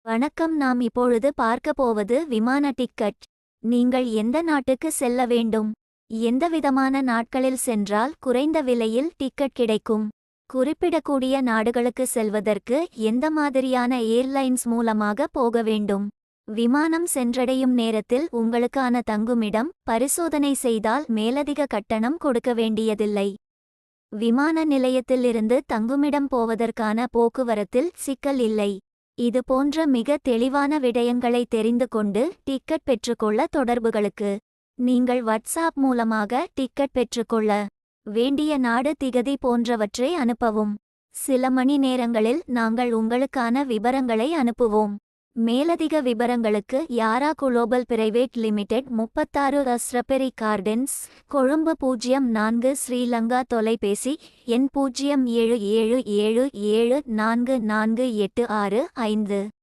வணக்கம். நாம் இப்பொழுது பார்க்க போவது விமான டிக்கெட். நீங்கள் எந்த நாட்டுக்கு செல்ல வேண்டும்? எந்தவிதமான நாட்களில் சென்றால் குறைந்த விலையில் டிக்கெட் கிடைக்கும்? குறிப்பிடக்கூடிய நாடுகளுக்கு செல்வதற்கு எந்த மாதிரியான ஏர்லைன்ஸ் மூலமாக போக வேண்டும்? விமானம் சென்றடையும் நேரத்தில் உங்களுக்கான தங்குமிடம் பரிசோதனை செய்தால் மேலதிக கட்டணம் கொடுக்க வேண்டியதில்லை. விமான நிலையத்திலிருந்து தங்குமிடம் போவதற்கான போக்குவரத்தில் சிக்கல் இல்லை. இது போன்ற மிக தெளிவான விடயங்களை தெரிந்து கொண்டு டிக்கெட் பெற்றுக்கொள்ள தொடர்புகளுக்கு நீங்கள் வாட்ஸ்ஆப் மூலமாக டிக்கெட் பெற்றுக்கொள்ள வேண்டிய நாடு திகதி போன்றவற்றை அனுப்பவும். சில மணி நேரங்களில் நாங்கள் உங்களுக்கான விபரங்களை அனுப்புவோம். மேலதிக விபரங்களுக்கு Yara global private limited 36 raspberry gardens, Colombo 04 Sri Lanka. தொலைபேசி எண் 0777744865.